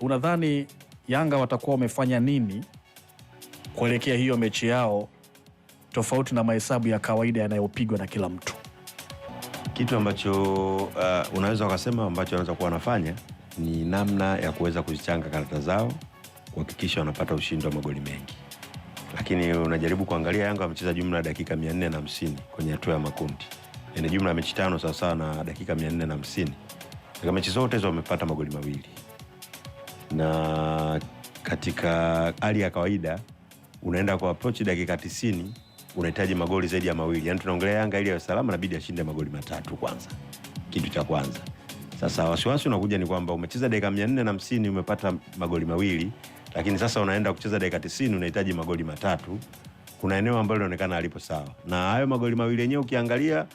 Unadhani Yanga watakuwa wamefanya nini kuelekea hiyo mechi yao tofauti na mahesabu ya kawaida yanayopigwa na kila mtu? Kitu ambacho unaweza ukasema ambacho wanaweza kuwa wanafanya ni namna ya kuweza kuzichanga karata zao kuhakikisha wanapata ushindi wa magoli mengi. Lakini unajaribu kuangalia Yanga wamecheza jumla ya dakika 450 kwenye hatua ya makundi. Yaani jumla ya mechi 5 sawa sawa na dakika 450. Katika mechi zote hizo wamepata magoli mawili. Na katika hali ya kawaida unaenda kwa approach dakika 90 unahitaji magoli zaidi ya mawili. Yaani tunaongelea Yanga ili ya salama inabidi ashinde magoli 3 kwanza. Kitu cha kwanza. Sasa wasiwasi unakuja ni kwamba umecheza dakika 450 umepata magoli mawili, lakini sasa unaenda kucheza dakika 90 unahitaji magoli 3. Kuna eneo ambalo linaonekana alipo sawa. Na hayo magoli mawili yenyewe ukiangalia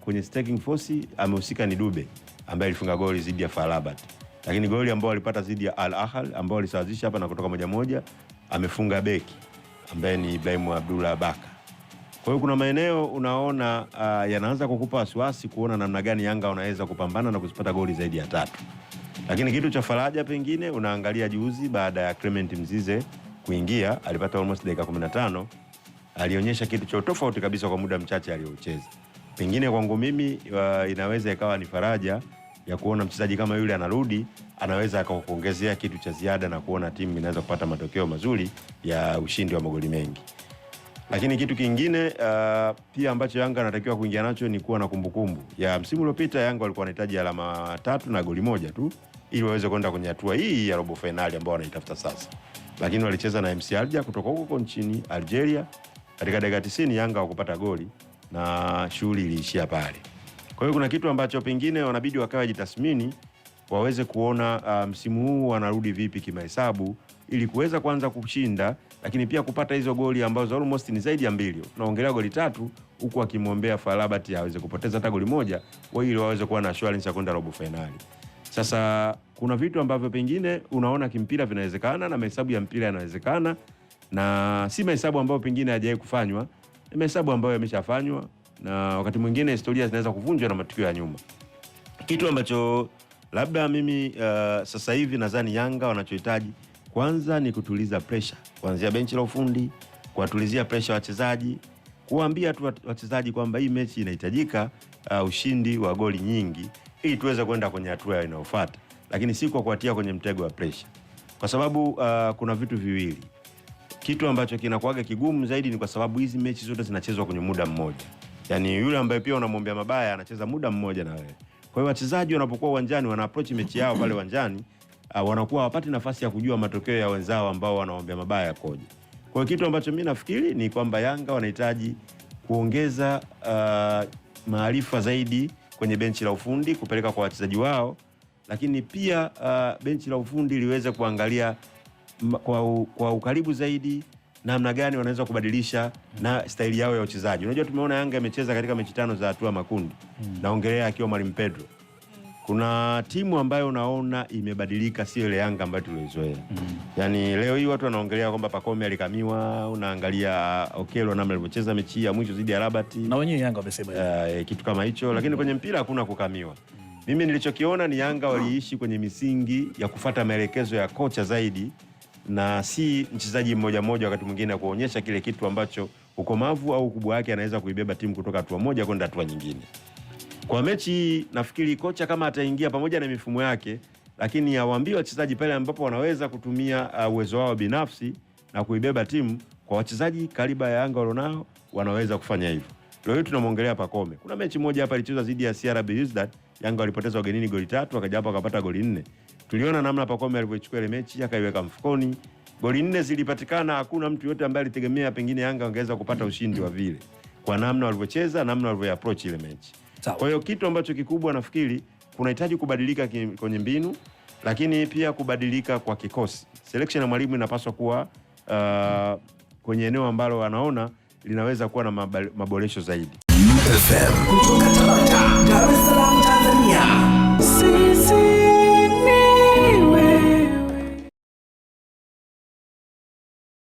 kwenye staking force amehusika ni Dube ambaye alifunga goli dhidi ya FAR Rabat. Lakini goli ambao walipata dhidi ya Al Ahly ambao walisawazisha hapa na kutoka 1-1 amefunga beki ambaye ni Ibrahim Abdullah Baka. Kwa hiyo kuna maeneo unaona yanaanza kukupa wasiwasi kuona namna gani Yanga wanaweza kupambana na kuzipata goli zaidi ya 3. Lakini kitu cha faraja pengine unaangalia juzi baada ya Clement Mzize kuingia alipata almost dakika 15, alionyesha kitu cha tofauti kabisa kwa muda mchache aliocheza. Pengine kwangu mimi inaweza ikawa ni faraja ya kuona mchezaji kama yule anarudi, anaweza akakuongezea kitu cha ziada na kuona timu inaweza kupata matokeo mazuri ya ushindi wa magoli mengi. Lakini kitu kingine pia ambacho Yanga anatakiwa kuingia nacho ni kuwa na kumbukumbu ya msimu uliopita. Yanga walikuwa wanahitaji alama 3 na goli 1 tu ili waweze kwenda kwenye hatua hii ya robo finali ambao wanaitafuta sasa. Lakini walicheza na MC Alger kutoka huko nchini Algeria. Katika dakika 90 Yanga wakupata goli na shughuli iliishia pale. Kwa hiyo kuna kitu ambacho pengine wanabidi wakawa jitathmini waweze kuona msimu huu wanarudi vipi kimahesabu ili kuweza kuanza kushinda, lakini pia kupata hizo goli ambazo almost ni zaidi ya 2. Tunaongelea goli 3 huku akimwombea FAR Rabat aweze kupoteza hata goli 1 ili waweze kuwa na assurance ya kwenda robo finali. Sasa kuna vitu ambavyo pengine unaona kimpira vinawezekana na mahesabu ya mpira yanawezekana, na si mahesabu ambayo pengine hajawahi kufanywa, ni mahesabu ambayo yameshafanywa, na wakati mwingine historia zinaweza kuvunjwa na matukio ya nyuma. Kitu ambacho labda mimi sasa hivi nadhani Yanga wanachohitaji kwanza ni kutuliza pressure kuanzia benchi la ufundi, kuwatulizia pressure wachezaji, kuambia tu wachezaji kwamba hii mechi inahitajika ushindi wa goli nyingi ili tuweze kwenda kwenye hatua inayofuata, lakini si kwa kuatia kwenye mtego wa pressure. Kwa sababu kuna vitu viwili. Kitu ambacho kinakuaga kigumu zaidi ni kwa sababu hizi mechi zote zinachezwa kwenye muda mmoja. Yaani yule ambaye pia unamwombea mabaya anacheza muda mmoja na wewe. Kwa hiyo wachezaji wanapokuwa uwanjani wana approach mechi yao pale uwanjani, wanakuwa hawapati nafasi ya kujua matokeo ya wenzao ambao wanaombea mabaya yakoje. Kwa hiyo kitu ambacho mimi nafikiri ni kwamba Yanga wanahitaji kuongeza maarifa zaidi kwenye benchi la ufundi kupeleka kwa wachezaji wao, lakini pia benchi la ufundi liweze kuangalia kwa ukaribu zaidi namna gani wanaweza kubadilisha na staili yao ya uchezaji. Unajua tumeona Yanga imecheza katika mechi 5 za hatua makundi. Naongelea akiwa Mwalimu Pedro. Kuna timu ambayo unaona imebadilika, sio ile Yanga ambayo tulizoea. Yaani leo hii watu wanaongelea kwamba Pacome alikamiwa, unaangalia Okello namna alivyocheza mechi ya mwisho dhidi ya Rabat. Na wenyewe Yanga wamesema kitu kama hicho, lakini kwenye mpira hakuna kukamiwa. Mimi nilichokiona ni Yanga waliishi kwenye misingi ya kufuata maelekezo ya kocha zaidi na si mchezaji mmoja mmoja wakati mwingine kuonyesha kile kitu ambacho ukomavu au ukubwa wake anaweza kuibeba timu kutoka hatua moja kwenda hatua nyingine. Kwa mechi nafikiri kocha kama ataingia pamoja na mifumo yake, lakini awaambie wachezaji pale ambapo wanaweza kutumia uwezo wao binafsi na kuibeba timu, kwa wachezaji kaliba ya Yanga walionao wanaweza kufanya hivyo. Leo tunamwongelea Pacome. Kuna mechi moja hapa alicheza dhidi ya CR Belouizdad, Yanga walipoteza ugenini goli 3, wakaja hapa wakapata goli 4. Tuliona namna Pacome alivyochukua ile mechi akaiweka mfukoni. Goli 4 zilipatikana, hakuna mtu yote ambaye alitegemea pengine Yanga wangeweza kupata ushindi wa vile. Kwa namna walivyocheza, namna walivyoapproach ile mechi. Kwa hiyo kitu ambacho kikubwa nafikiri kunahitaji kubadilika kwenye mbinu, lakini pia kubadilika kwa kikosi. Selection ya mwalimu inapaswa kuwa kwenye eneo ambalo wanaona linaweza kuwa na maboresho zaidi. FM kutoka Dar es Salaam.